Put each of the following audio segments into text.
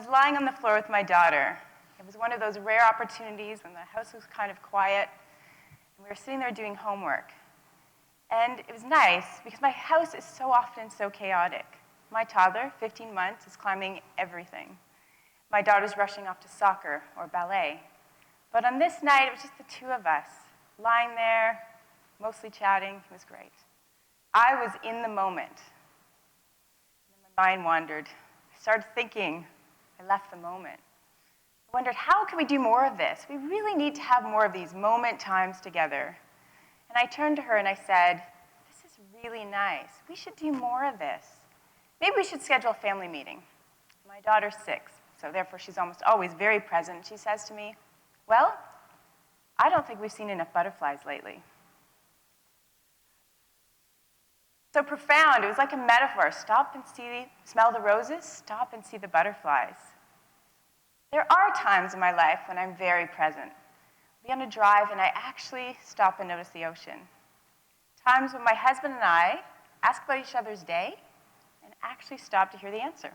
was lying on the floor with my daughter. It was one of those rare opportunities when the house was kind of quiet, and we were sitting there doing homework. And it was nice because my house is so often so chaotic. My toddler, 15 months, is climbing everything. My daughter's rushing off to soccer or ballet. But on this night, it was just the two of us, lying there, mostly chatting. It was great. I was in the moment. And then my mind wandered. I started thinking. I left the moment. I wondered, how can we do more of this? We really need to have more of these moment times together. And I turned to her and I said, this is really nice. We should do more of this. Maybe we should schedule a family meeting. My daughter's 6, so therefore she's almost always very present. She says to me, well, I don't think we've seen enough butterflies lately. So profound, it was like a metaphor. Stop and smell the roses, stop and see the butterflies. There are times in my life when I'm very present. I'll be on a drive and I actually stop and notice the ocean. Times when my husband and I ask about each other's day and actually stop to hear the answer.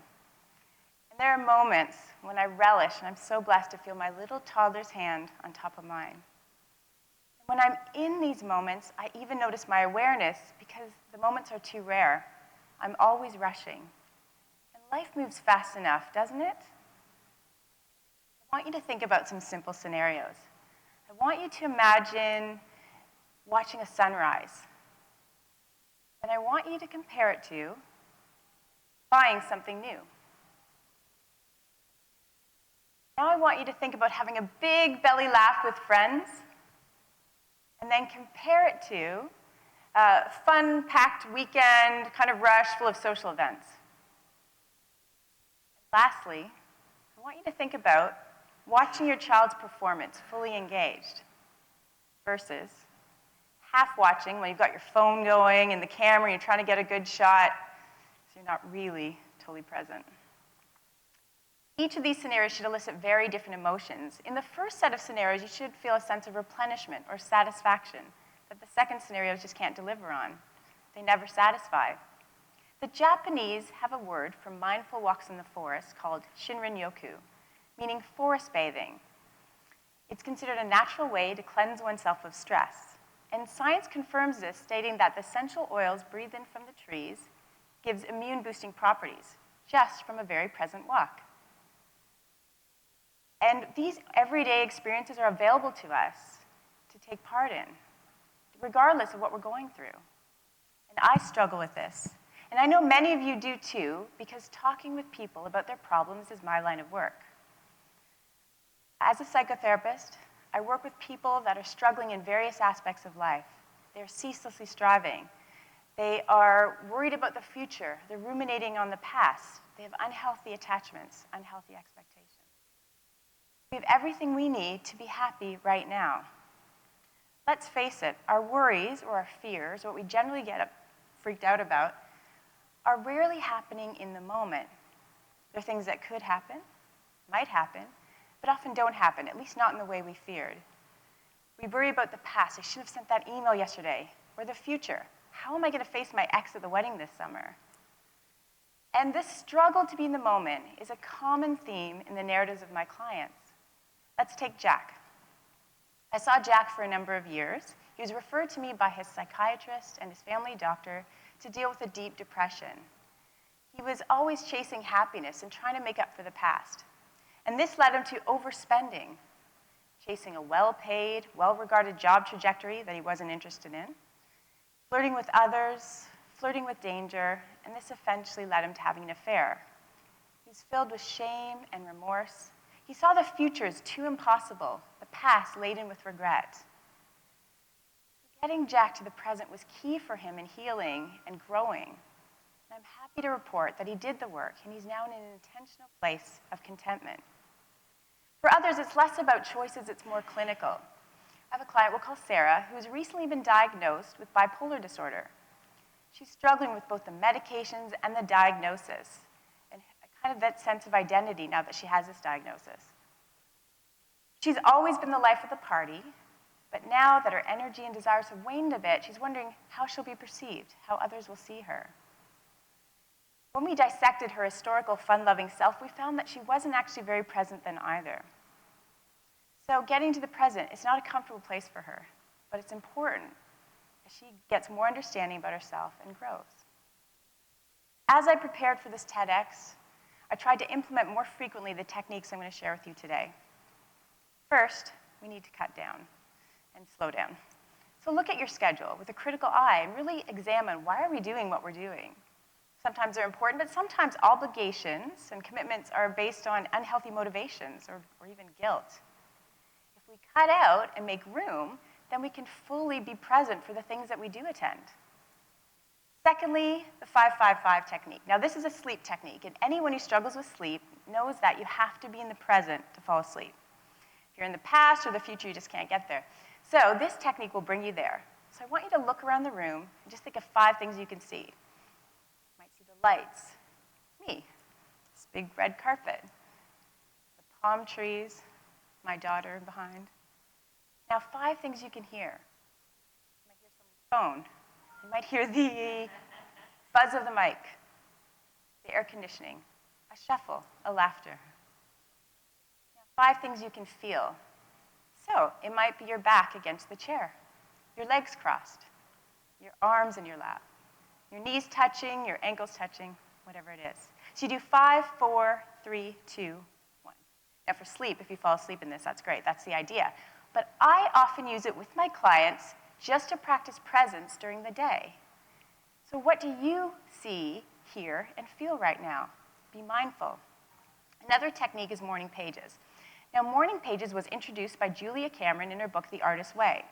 And there are moments when I relish, and I'm so blessed to feel my little toddler's hand on top of mine. And when I'm in these moments, I even notice my awareness because the moments are too rare. I'm always rushing. And life moves fast enough, doesn't it? I want you to think about some simple scenarios. I want you to imagine watching a sunrise. And I want you to compare it to buying something new. Now I want you to think about having a big belly laugh with friends, and then compare it to a fun-packed weekend, kind of rush, full of social events. And lastly, I want you to think about watching your child's performance fully engaged versus half watching when you've got your phone going and the camera, and you're trying to get a good shot, so you're not really totally present. Each of these scenarios should elicit very different emotions. In the first set of scenarios, you should feel a sense of replenishment or satisfaction that the second scenarios just can't deliver on. They never satisfy. The Japanese have a word for mindful walks in the forest called shinrin-yoku, meaning forest bathing. It's considered a natural way to cleanse oneself of stress. And science confirms this, stating that the essential oils breathed in from the trees gives immune-boosting properties, just from a very present walk. And these everyday experiences are available to us to take part in, regardless of what we're going through. And I struggle with this. And I know many of you do too, because talking with people about their problems is my line of work. As a psychotherapist, I work with people that are struggling in various aspects of life. They're ceaselessly striving. They are worried about the future. They're ruminating on the past. They have unhealthy attachments, unhealthy expectations. We have everything we need to be happy right now. Let's face it, our worries or our fears, what we generally get freaked out about, are rarely happening in the moment. They're things that could happen, might happen, but often don't happen, at least not in the way we feared. We worry about the past. I should have sent that email yesterday. Or the future. How am I going to face my ex at the wedding this summer? And this struggle to be in the moment is a common theme in the narratives of my clients. Let's take Jack. I saw Jack for a number of years. He was referred to me by his psychiatrist and his family doctor to deal with a deep depression. He was always chasing happiness and trying to make up for the past. And this led him to overspending, chasing a well-paid, well-regarded job trajectory that he wasn't interested in, flirting with others, flirting with danger, and this eventually led him to having an affair. He's filled with shame and remorse. He saw the future as too impossible, the past laden with regret. Getting Jack to the present was key for him in healing and growing. And I'm happy to report that he did the work, and he's now in an intentional place of contentment. For others, it's less about choices, it's more clinical. I have a client we'll call Sarah, who's recently been diagnosed with bipolar disorder. She's struggling with both the medications and the diagnosis, and kind of that sense of identity now that she has this diagnosis. She's always been the life of the party, but now that her energy and desires have waned a bit, she's wondering how she'll be perceived, how others will see her. When we dissected her historical, fun-loving self, we found that she wasn't actually very present then either. So getting to the present is not a comfortable place for her, but it's important as she gets more understanding about herself and grows. As I prepared for this TEDx, I tried to implement more frequently the techniques I'm going to share with you today. First, we need to cut down and slow down. So look at your schedule with a critical eye and really examine, why are we doing what we're doing? Sometimes they're important, but sometimes obligations and commitments are based on unhealthy motivations or even guilt. If we cut out and make room, then we can fully be present for the things that we do attend. Secondly, the 5-5-5 technique. Now, this is a sleep technique, and anyone who struggles with sleep knows that you have to be in the present to fall asleep. If you're in the past or the future, you just can't get there. So this technique will bring you there. So I want you to look around the room and just think of 5 things you can see. You might see the lights, me, this big red carpet, the palm trees, my daughter behind. Now, 5 things you can hear. You might hear someone's phone. You might hear the buzz of the mic, the air conditioning, a shuffle, a laughter. Now, 5 things you can feel. So it might be your back against the chair, your legs crossed, your arms in your lap, your knees touching, your ankles touching, whatever it is. So you do 5, 4, 3, 2, 1. Now for sleep, if you fall asleep in this, that's great. That's the idea. But I often use it with my clients just to practice presence during the day. So what do you see, hear, and feel right now? Be mindful. Another technique is morning pages. Now, morning pages was introduced by Julia Cameron in her book, The Artist's Way,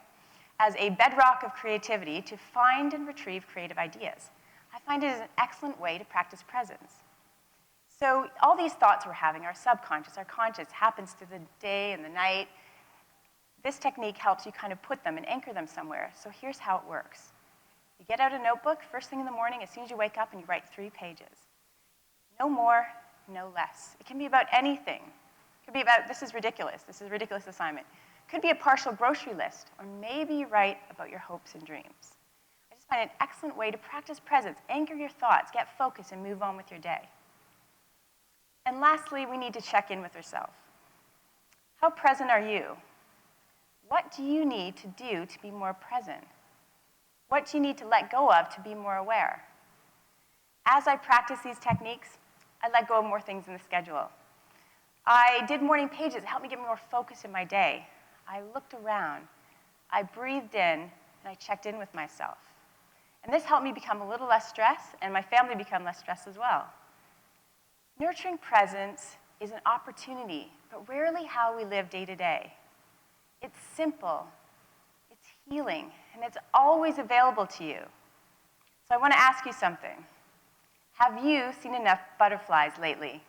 as a bedrock of creativity to find and retrieve creative ideas. I find it is an excellent way to practice presence. So all these thoughts we're having, our subconscious, our conscious, happens through the day and the night. This technique helps you kind of put them and anchor them somewhere. So here's how it works. You get out a notebook first thing in the morning, as soon as you wake up, and you write 3 pages. No more, no less. It can be about anything. It could be about, this is a ridiculous assignment. It could be a partial grocery list, or maybe you write about your hopes and dreams. I just find it an excellent way to practice presence, anchor your thoughts, get focused, and move on with your day. And lastly, we need to check in with ourselves. How present are you? What do you need to do to be more present? What do you need to let go of to be more aware? As I practice these techniques, I let go of more things in the schedule. I did morning pages. It helped me get more focus in my day. I looked around. I breathed in, and I checked in with myself. And this helped me become a little less stressed, and my family become less stressed as well. Nurturing presence is an opportunity, but rarely how we live day to day. It's simple, it's healing, and it's always available to you. So I want to ask you something. Have you seen enough butterflies lately?